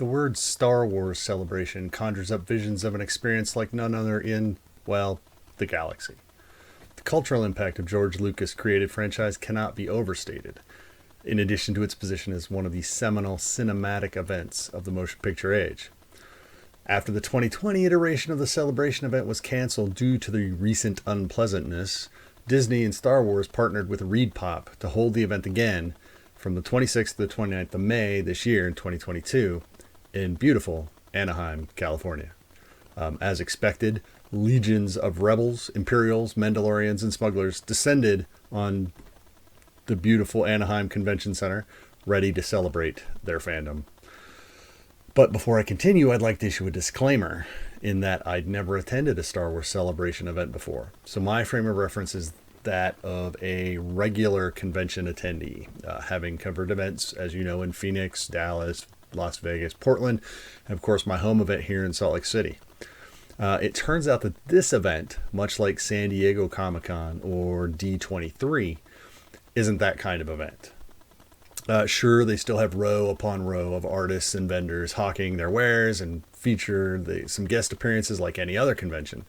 The word Star Wars celebration conjures up visions of an experience like none other in, well, the galaxy. The cultural impact of George Lucas' created franchise cannot be overstated, in addition to its position as one of the seminal cinematic events of the motion picture age. After the 2020 iteration of the celebration event was canceled due to the recent unpleasantness, Disney and Star Wars partnered with ReedPop to hold the event again from the 26th to the 29th of May this year in 2022 in beautiful Anaheim, California. As expected, legions of rebels, Imperials, Mandalorians, and smugglers descended on the beautiful Anaheim Convention Center, ready to celebrate their fandom. But before I continue, I'd like to issue a disclaimer in that I'd never attended a Star Wars Celebration event before. So my frame of reference is that of a regular convention attendee, having covered events, as you know, in Phoenix, Dallas, Las Vegas, Portland, and of course my home event here in Salt Lake City. It turns out that this event, much like San Diego Comic-Con or D23, isn't that kind of event. Sure, they still have row upon row of artists and vendors hawking their wares and feature some guest appearances like any other convention.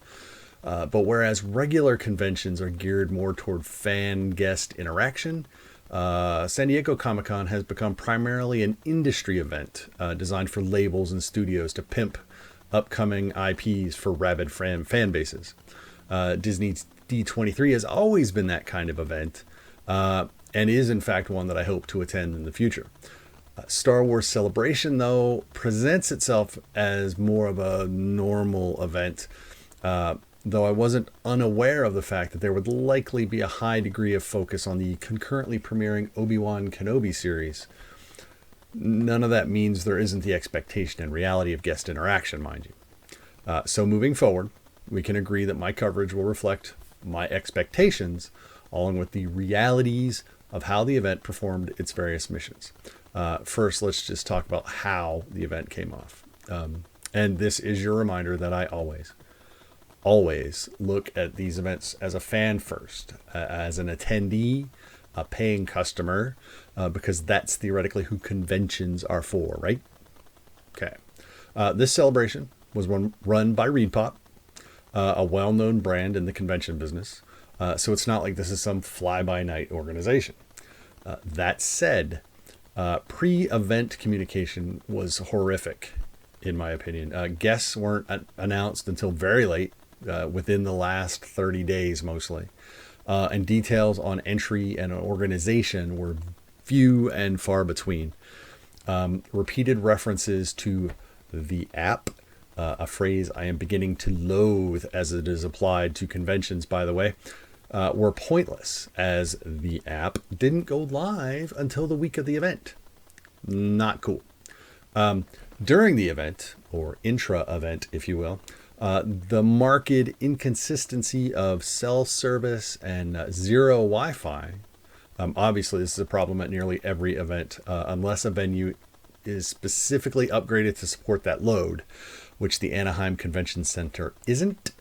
But whereas regular conventions are geared more toward fan-guest interaction, San Diego Comic-Con has become primarily an industry event designed for labels and studios to pimp upcoming IPs for rabid fan bases. Disney's D23 has always been that kind of event, and is in fact one that I hope to attend in the future. Star Wars Celebration, though, presents itself as more of a normal event, though I wasn't unaware of the fact that there would likely be a high degree of focus on the concurrently premiering Obi-Wan Kenobi series. None of that means there isn't the expectation and reality of guest interaction, mind you. So moving forward, we can agree that my coverage will reflect my expectations along with the realities of how the event performed its various missions. First, let's just talk about how the event came off. And this is your reminder that I always look at these events as a fan first, as an attendee, a paying customer, because that's theoretically who conventions are for, right? Okay. This celebration was run by ReedPop, a well-known brand in the convention business. So it's not like this is some fly-by-night organization. That said, pre-event communication was horrific, in my opinion. Guests weren't announced until very late, within the last 30 days mostly. And details on entry and organization were few and far between. Repeated references to the app, a phrase I am beginning to loathe as it is applied to conventions, by the way, were pointless, as the app didn't go live until the week of the event. Not cool. During the event, or intra-event, if you will, the marked inconsistency of cell service and zero Wi-Fi. Obviously, this is a problem at nearly every event, unless a venue is specifically upgraded to support that load, which the Anaheim Convention Center isn't.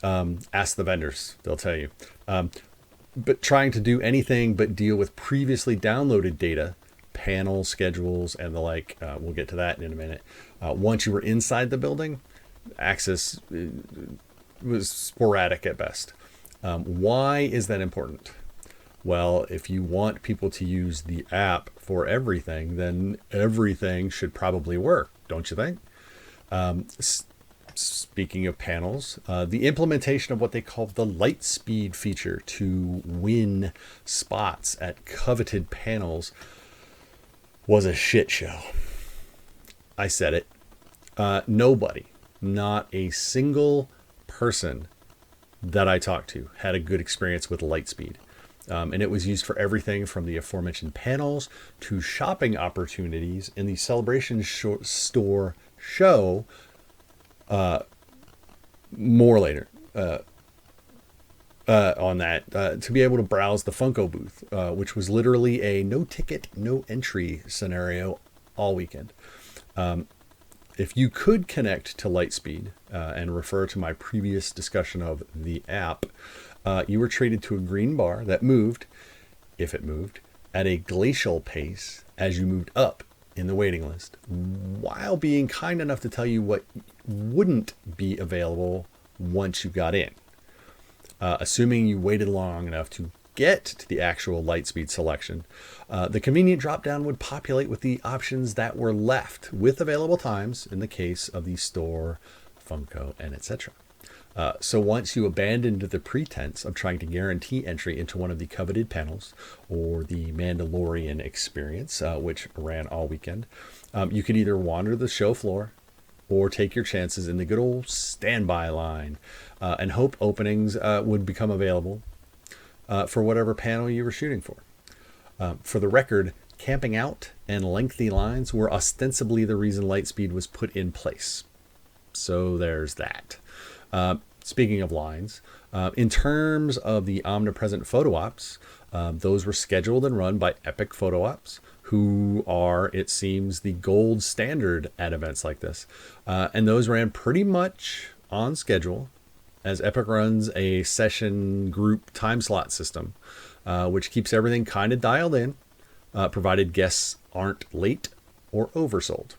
Ask the vendors, they'll tell you. But trying to do anything but deal with previously downloaded data, panel schedules, and the like, we'll get to that in a minute. Once you were inside the building, access was sporadic at best. Why is that important? Well, if you want people to use the app for everything, then everything should probably work, don't you think? Speaking of panels, the implementation of what they call the light speed feature to win spots at coveted panels was a shit show. I said it. Nobody, not a single person that I talked to had a good experience with Lightspeed. And it was used for everything from the aforementioned panels to shopping opportunities in the Celebration store show. More later on that, to be able to browse the Funko booth, which was literally a no ticket, no entry scenario all weekend. If you could connect to Lightspeed and refer to my previous discussion of the app, you were treated to a green bar that moved, if it moved, at a glacial pace as you moved up in the waiting list, while being kind enough to tell you what wouldn't be available once you got in. Assuming you waited long enough to get to the actual Lightspeed selection, the convenient drop-down would populate with the options that were left with available times in the case of the store, Funko, and etc. So once you abandoned the pretense of trying to guarantee entry into one of the coveted panels or the Mandalorian experience, which ran all weekend, you could either wander the show floor or take your chances in the good old standby line and hope openings would become available for whatever panel you were shooting for. For the record, camping out and lengthy lines were ostensibly the reason Lightspeed was put in place. So there's that. Speaking of lines, in terms of the omnipresent photo ops, those were scheduled and run by Epic Photo Ops, who are, it seems, the gold standard at events like this. And those ran pretty much on schedule, as Epic runs a session group time slot system, which keeps everything kind of dialed in, provided guests aren't late or oversold.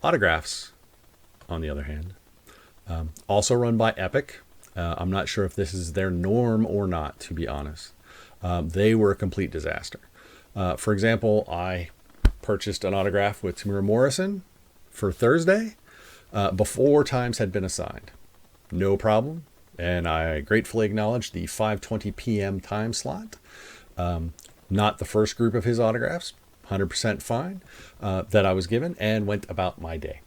Autographs, on the other hand, also run by Epic. I'm not sure if this is their norm or not, to be honest. They were a complete disaster. For example, I purchased an autograph with Tamira Morrison for Thursday before times had been assigned. No problem. And I gratefully acknowledged the 5:20 p.m. time slot. Not the first group of his autographs, 100% fine, that I was given, and went about my day.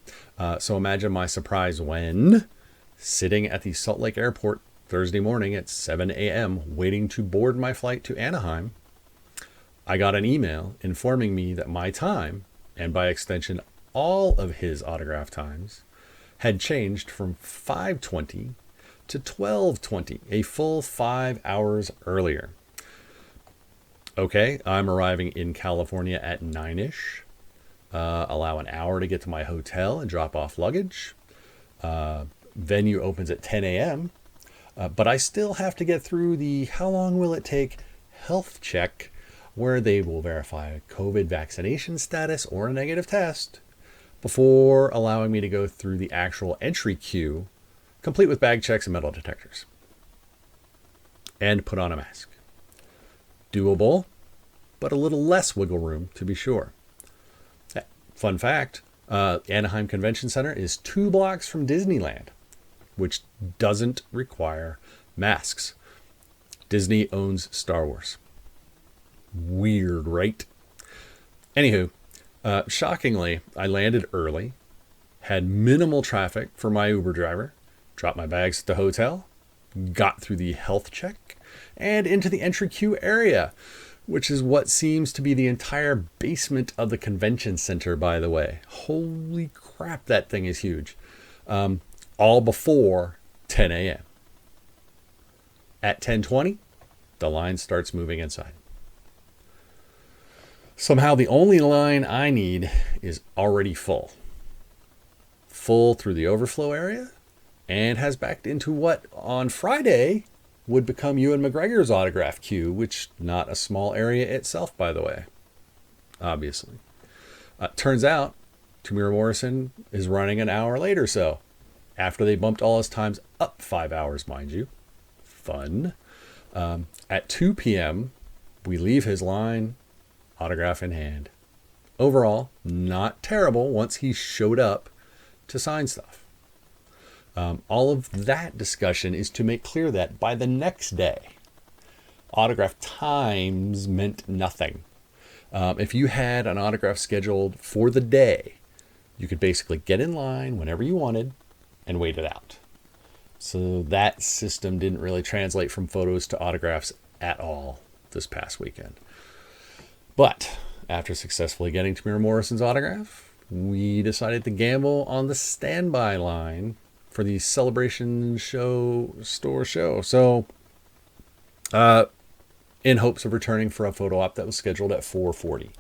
So imagine my surprise when, sitting at the Salt Lake Airport Thursday morning at 7 a.m., waiting to board my flight to Anaheim, I got an email informing me that my time, and by extension all of his autograph times, had changed from 5:20 to 12:20, a full 5 hours earlier. Okay, I'm arriving in California at 9-ish. Allow an hour to get to my hotel and drop off luggage. Venue opens at 10 a.m. But I still have to get through the how long will it take health check, where they will verify a COVID vaccination status or a negative test before allowing me to go through the actual entry queue, complete with bag checks and metal detectors, and put on a mask. Doable, but a little less wiggle room to be sure. Fun fact, Anaheim Convention Center is 2 blocks from Disneyland, which doesn't require masks. Disney owns Star Wars. Weird, right? Anywho, shockingly, I landed early, had minimal traffic for my Uber driver, dropped my bags at the hotel, got through the health check, and into the entry queue area, which is what seems to be the entire basement of the convention center, by the way. Holy crap, that thing is huge. All before 10 a.m. At 10:20, the line starts moving inside. Somehow the only line I need is already full. Full through the overflow area, and has backed into what on Friday would become Ewan McGregor's autograph queue, which not a small area itself, by the way, obviously. Turns out Tamira Morrison is running an hour late or so, after they bumped all his times up 5 hours, mind you. Fun. At 2 p.m., we leave his line, autograph in hand. Overall, not terrible once he showed up to sign stuff. All of that discussion is to make clear that by the next day, autograph times meant nothing. If you had an autograph scheduled for the day, you could basically get in line whenever you wanted and wait it out. So that system didn't really translate from photos to autographs at all this past weekend. But after successfully getting Tamira Morrison's autograph, we decided to gamble on the standby line for the Celebration store show. So, in hopes of returning for a photo op that was scheduled at 4:40.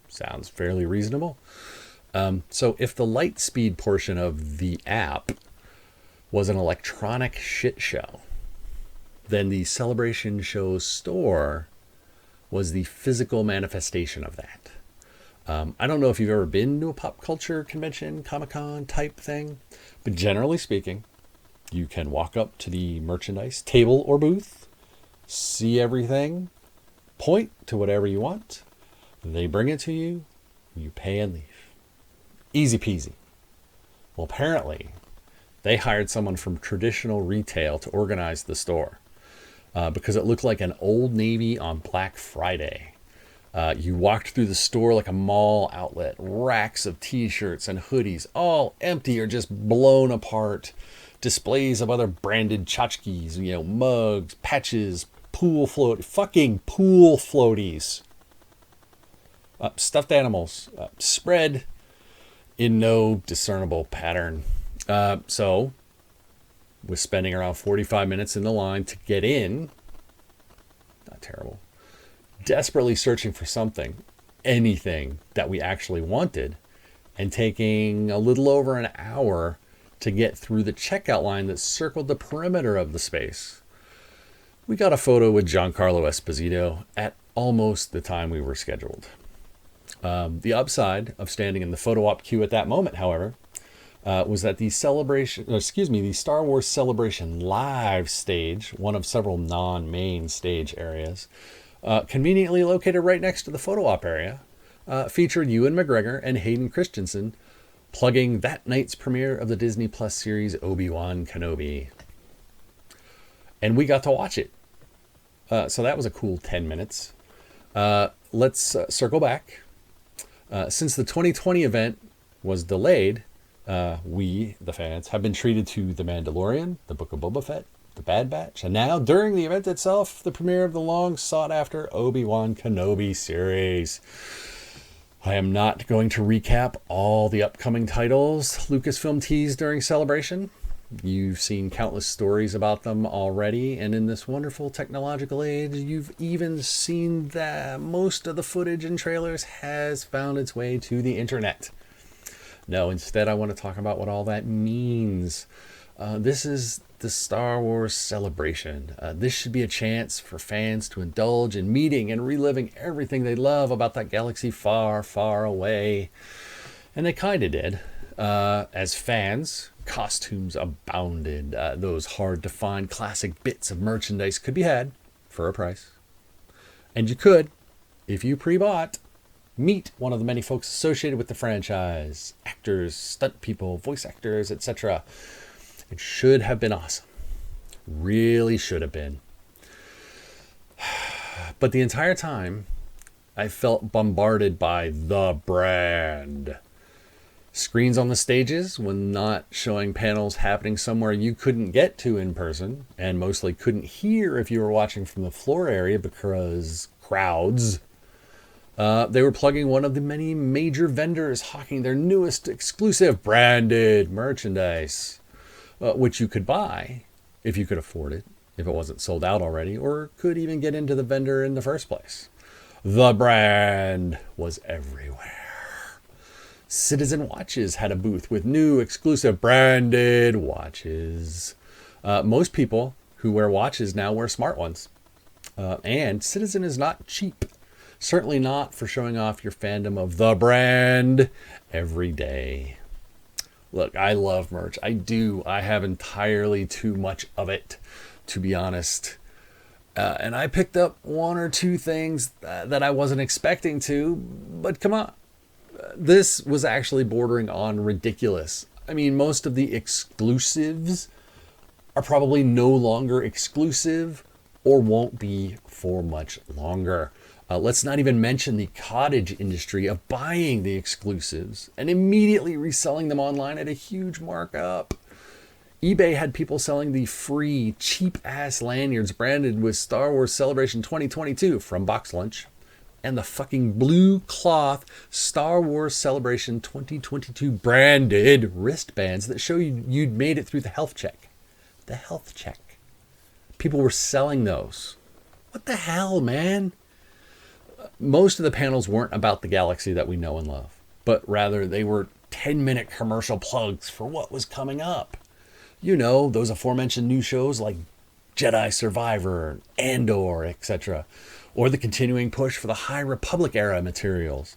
Sounds fairly reasonable. So if the Lightspeed portion of the app was an electronic shit show, then the Celebration Show store was the physical manifestation of that. I don't know if you've ever been to a pop culture convention, Comic-Con type thing, but generally speaking, you can walk up to the merchandise table or booth, see everything, point to whatever you want, they bring it to you, you pay and leave. Easy peasy. Well, apparently, they hired someone from traditional retail to organize the store because it looked like an Old Navy on Black Friday. You walked through the store like a mall outlet, racks of t-shirts and hoodies, all empty or just blown apart, displays of other branded tchotchkes, mugs, patches, fucking pool floaties, stuffed animals, spread in no discernible pattern. So, with spending around 45 minutes in the line to get in, not terrible, desperately searching for something, anything that we actually wanted, and taking a little over an hour to get through the checkout line that circled the perimeter of the space. We got a photo with Giancarlo Esposito at almost the time we were scheduled. The upside of standing in the photo op queue at that moment, however, was that the Star Wars Celebration Live stage, one of several non-main stage areas, conveniently located right next to the photo op area, featured Ewan McGregor and Hayden Christensen plugging that night's premiere of the Disney Plus series Obi-Wan Kenobi. And we got to watch it. So that was a cool 10 minutes. Let's circle back. Since the 2020 event was delayed, we, the fans, have been treated to The Mandalorian, The Book of Boba Fett, The Bad Batch, and now, during the event itself, the premiere of the long-sought-after Obi-Wan Kenobi series. I am not going to recap all the upcoming titles Lucasfilm teased during Celebration. You've seen countless stories about them already, and in this wonderful technological age, you've even seen that most of the footage and trailers has found its way to the internet. No, instead I want to talk about what all that means. This is the Star Wars Celebration. This should be a chance for fans to indulge in meeting and reliving everything they love about that galaxy far, far away. And they kind of did. As fans, costumes abounded. Those hard-to-find classic bits of merchandise could be had for a price. And you could, if you pre-bought, meet one of the many folks associated with the franchise. Actors, stunt people, voice actors, etc. It should have been awesome. Really should have been. But the entire time, I felt bombarded by the brand. Screens on the stages, when not showing panels happening somewhere you couldn't get to in person, and mostly couldn't hear if you were watching from the floor area because crowds. They were plugging one of the many major vendors hawking their newest exclusive branded merchandise, which you could buy if you could afford it, if it wasn't sold out already, or could even get into the vendor in the first place. The brand was everywhere. Citizen Watches had a booth with new exclusive branded watches. Most people who wear watches now wear smart ones. And Citizen is not cheap. Certainly not for showing off your fandom of the brand every day. Look, I love merch. I do. I have entirely too much of it, to be honest. And I picked up one or two things that I wasn't expecting to, but come on. This was actually bordering on ridiculous. I mean, most of the exclusives are probably no longer exclusive or won't be for much longer. Let's not even mention the cottage industry of buying the exclusives and immediately reselling them online at a huge markup. eBay had people selling the free, cheap-ass lanyards branded with Star Wars Celebration 2022 from Box Lunch and the fucking blue cloth Star Wars Celebration 2022 branded wristbands that show you'd made it through the health check. The health check. People were selling those. What the hell, man? Most of the panels weren't about the galaxy that we know and love, but rather they were 10-minute commercial plugs for what was coming up. You know, those aforementioned new shows like Jedi Survivor, Andor, etc., or the continuing push for the High Republic era materials.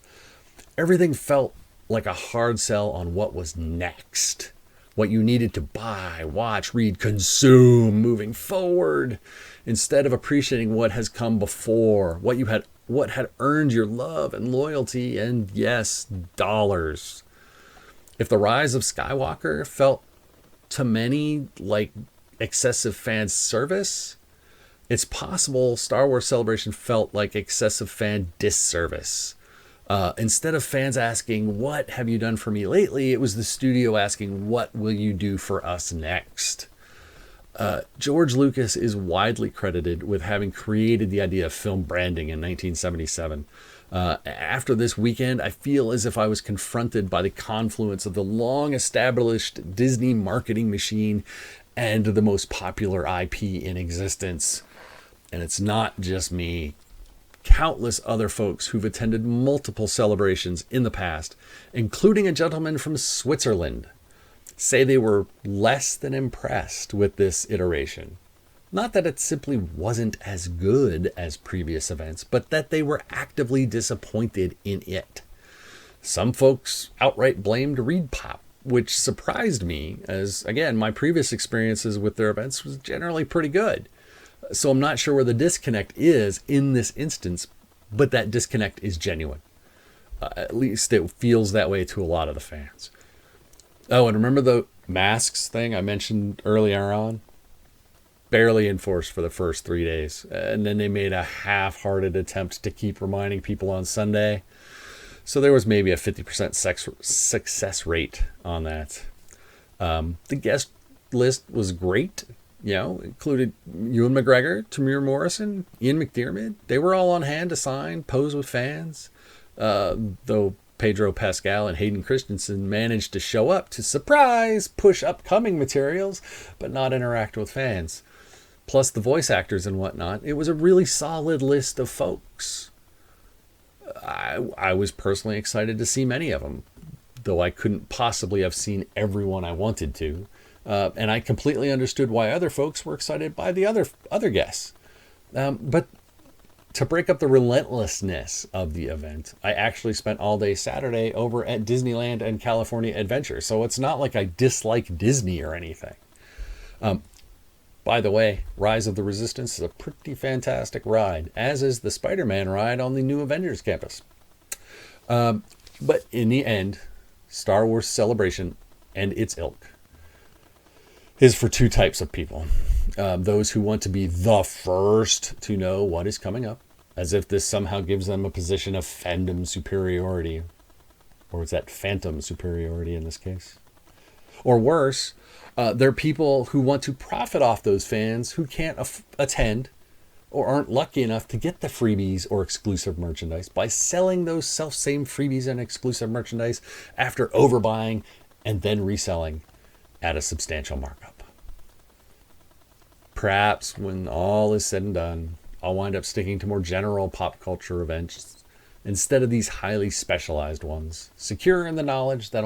Everything felt like a hard sell on what was next, what you needed to buy, watch, read, consume moving forward, instead of appreciating what has come before, what had earned your love and loyalty and, yes, dollars. If the rise of Skywalker felt to many like excessive fan service, it's possible Star Wars Celebration felt like excessive fan disservice. Instead of fans asking, "What have you done for me lately?" it was the studio asking, "What will you do for us next?" George Lucas is widely credited with having created the idea of film branding in 1977. After this weekend, I feel as if I was confronted by the confluence of the long-established Disney marketing machine and the most popular IP in existence. And it's not just me. Countless other folks who've attended multiple celebrations in the past, including a gentleman from Switzerland, say they were less than impressed with this iteration. Not that it simply wasn't as good as previous events, but that they were actively disappointed in it. Some folks outright blamed ReedPop, which surprised me, as, again, my previous experiences with their events was generally pretty good. So I'm not sure where the disconnect is in this instance, but that disconnect is genuine. At least it feels that way to a lot of the fans. Oh, and remember the masks thing I mentioned earlier on? Barely enforced for the first 3 days. And then they made a half-hearted attempt to keep reminding people on Sunday. So there was maybe a 50% success rate on that. The guest list was great. Included Ewan McGregor, Tamir Morrison, Ian McDiarmid. They were all on hand to sign, pose with fans. Though Pedro Pascal and Hayden Christensen managed to show up to surprise, push upcoming materials, but not interact with fans. Plus the voice actors and whatnot. It was a really solid list of folks. I was personally excited to see many of them, though I couldn't possibly have seen everyone I wanted to. And I completely understood why other folks were excited by the other guests. But to break up the relentlessness of the event, I actually spent all day Saturday over at Disneyland and California Adventure. So it's not like I dislike Disney or anything. By the way, Rise of the Resistance is a pretty fantastic ride, as is the Spider-Man ride on the new Avengers campus. But in the end, Star Wars Celebration and its ilk is for two types of people. Those who want to be the first to know what is coming up, as if this somehow gives them a position of fandom superiority. Or is that phantom superiority in this case? Or worse, they're people who want to profit off those fans who can't attend or aren't lucky enough to get the freebies or exclusive merchandise by selling those self-same freebies and exclusive merchandise after overbuying and then reselling at a substantial markup. Perhaps when all is said and done, I'll wind up sticking to more general pop culture events instead of these highly specialized ones, secure in the knowledge that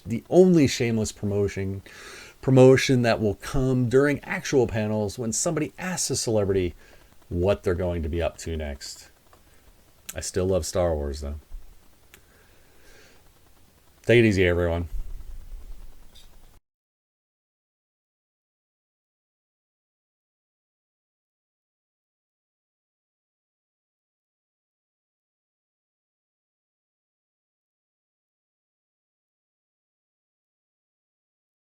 the only shameless promotion that will come during actual panels when somebody asks a celebrity what they're going to be up to next. I still love Star Wars, though. Take it easy, everyone.